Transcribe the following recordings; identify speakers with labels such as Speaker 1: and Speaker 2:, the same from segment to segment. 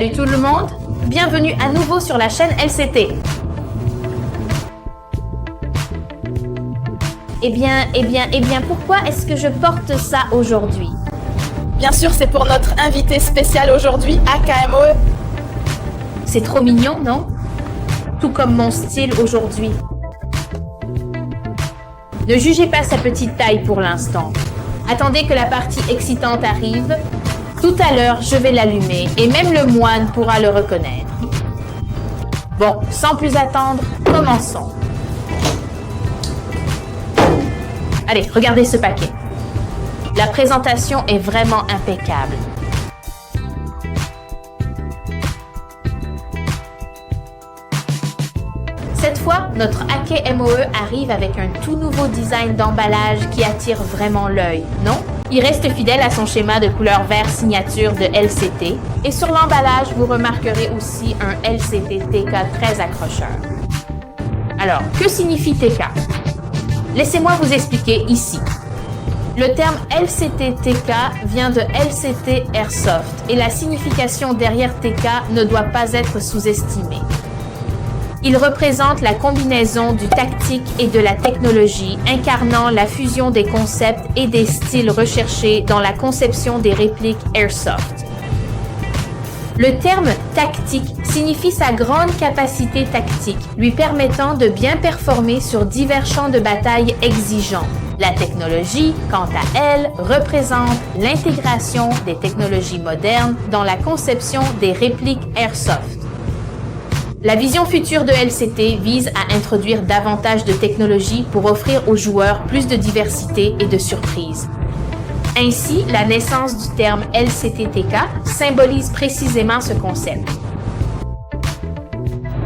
Speaker 1: Salut tout le monde, bienvenue à nouveau sur la chaîne LCT. Eh bien, pourquoi est-ce que je porte ça aujourd'hui?
Speaker 2: Bien sûr, c'est pour notre invité spécial aujourd'hui, AKMOE.
Speaker 1: C'est trop mignon, non? Tout comme mon style aujourd'hui. Ne jugez pas sa petite taille pour l'instant. Attendez que la partie excitante arrive. Tout à l'heure, je vais l'allumer et même le moine pourra le reconnaître. Bon, sans plus attendre, commençons. Allez, regardez ce paquet. La présentation est vraiment impeccable. Cette fois, notre AKMOE arrive avec un tout nouveau design d'emballage qui attire vraiment l'œil, non? Il reste fidèle à son schéma de couleur vert signature de LCT et sur l'emballage, vous remarquerez aussi un LCT TK très accrocheur. Alors, que signifie TK? Laissez-moi vous expliquer ici. Le terme LCT TK vient de LCT Airsoft et la signification derrière TK ne doit pas être sous-estimée. Il représente la combinaison du tactique et de la technologie, incarnant la fusion des concepts et des styles recherchés dans la conception des répliques Airsoft. Le terme tactique signifie sa grande capacité tactique, lui permettant de bien performer sur divers champs de bataille exigeants. La technologie, quant à elle, représente l'intégration des technologies modernes dans la conception des répliques Airsoft. La vision future de LCT vise à introduire davantage de technologies pour offrir aux joueurs plus de diversité et de surprises. Ainsi, la naissance du terme LCT-TK symbolise précisément ce concept.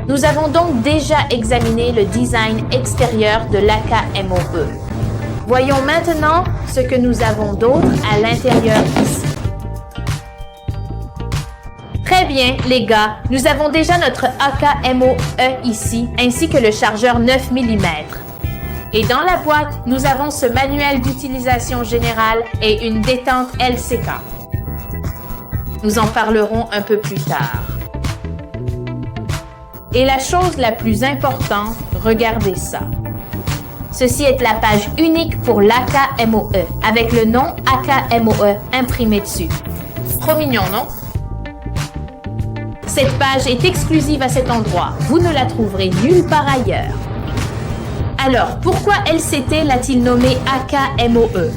Speaker 1: Nous avons donc déjà examiné le design extérieur de l'AKMOE. Voyons maintenant ce que nous avons d'autre à l'intérieur ici. Très bien, les gars, nous avons déjà notre AKMOE ici, ainsi que le chargeur 9 mm. Et dans la boîte, nous avons ce manuel d'utilisation générale et une détente LCK. Nous en parlerons un peu plus tard. Et la chose la plus importante, regardez ça. Ceci est la page unique pour l'AKMOE, avec le nom AKMOE imprimé dessus. Trop mignon, non? Cette page est exclusive à cet endroit. Vous ne la trouverez nulle part ailleurs. Alors, pourquoi LCT l'a-t-il nommé AKMOE?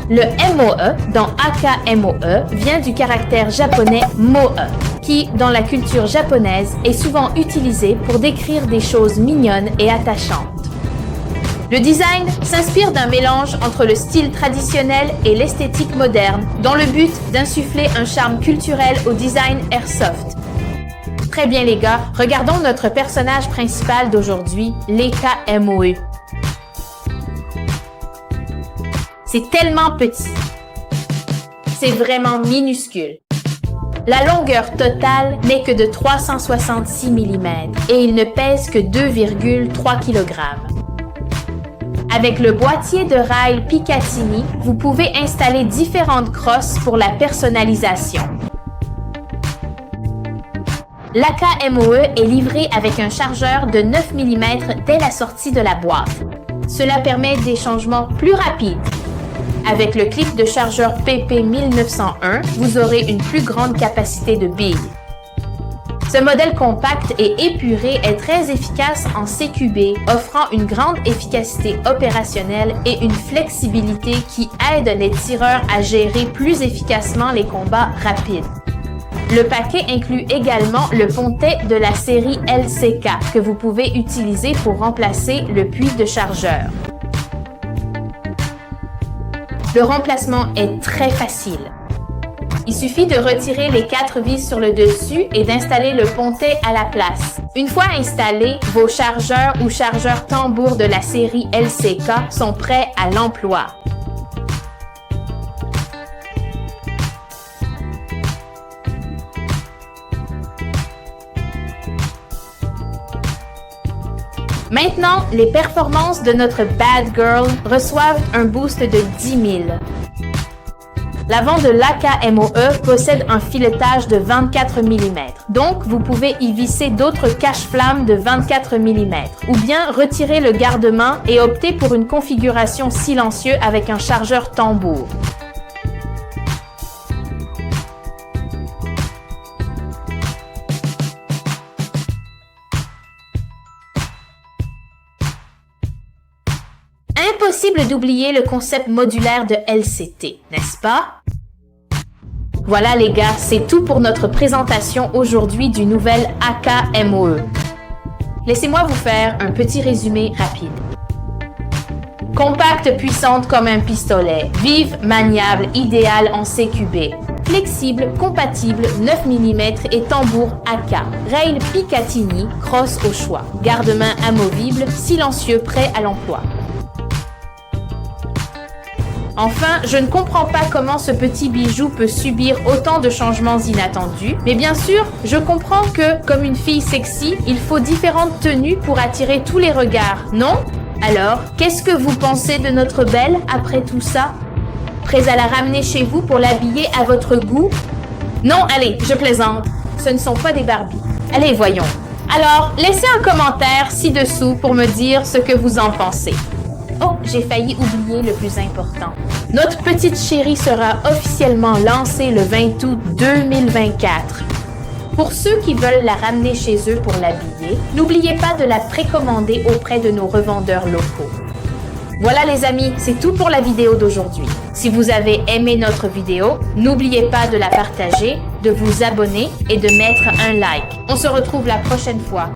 Speaker 1: Le MOE dans AKMOE vient du caractère japonais MOE, qui, dans la culture japonaise, est souvent utilisé pour décrire des choses mignonnes et attachantes. Le design s'inspire d'un mélange entre le style traditionnel et l'esthétique moderne, dans le but d'insuffler un charme culturel au design Airsoft. Très bien les gars, regardons notre personnage principal d'aujourd'hui, l'AKMOE. C'est tellement petit. C'est vraiment minuscule. La longueur totale n'est que de 366 mm et il ne pèse que 2,3 kg. Avec le boîtier de rail Picatinny, vous pouvez installer différentes crosses pour la personnalisation. L'AKMOE est livré avec un chargeur de 9 mm dès la sortie de la boîte. Cela permet des changements plus rapides. Avec le clip de chargeur PP1901, vous aurez une plus grande capacité de billes. Ce modèle compact et épuré est très efficace en CQB, offrant une grande efficacité opérationnelle et une flexibilité qui aide les tireurs à gérer plus efficacement les combats rapides. Le paquet inclut également le pontet de la série LCK que vous pouvez utiliser pour remplacer le puits de chargeur. Le remplacement est très facile. Il suffit de retirer les 4 vis sur le dessus et d'installer le pontet à la place. Une fois installés, vos chargeurs ou chargeurs tambour de la série LCK sont prêts à l'emploi. Maintenant, les performances de notre Bad Girl reçoivent un boost de 10 000. L'avant de l'AK-MOE possède un filetage de 24 mm, donc vous pouvez y visser d'autres cache-flammes de 24 mm, ou bien retirer le garde-main et opter pour une configuration silencieux avec un chargeur tambour. Impossible d'oublier le concept modulaire de LCT, n'est-ce pas? Voilà les gars, c'est tout pour notre présentation aujourd'hui du nouvel AK-MOE. Laissez-moi vous faire un petit résumé rapide. Compacte, puissante comme un pistolet, vive, maniable, idéale en CQB. Flexible, compatible, 9 mm et tambour AK. Rail Picatinny, crosse au choix. Garde-main amovible, silencieux, prêt à l'emploi. Enfin, je ne comprends pas comment ce petit bijou peut subir autant de changements inattendus. Mais bien sûr, je comprends que, comme une fille sexy, il faut différentes tenues pour attirer tous les regards, non? Alors, qu'est-ce que vous pensez de notre belle après tout ça? Prêts à la ramener chez vous pour l'habiller à votre goût? Non, allez, je plaisante. Ce ne sont pas des Barbies. Allez, voyons. Alors, laissez un commentaire ci-dessous pour me dire ce que vous en pensez. Oh, j'ai failli oublier le plus important. Notre petite chérie sera officiellement lancée le 20 août 2024. Pour ceux qui veulent la ramener chez eux pour l'habiller, n'oubliez pas de la précommander auprès de nos revendeurs locaux. Voilà les amis, c'est tout pour la vidéo d'aujourd'hui. Si vous avez aimé notre vidéo, n'oubliez pas de la partager, de vous abonner et de mettre un like. On se retrouve la prochaine fois.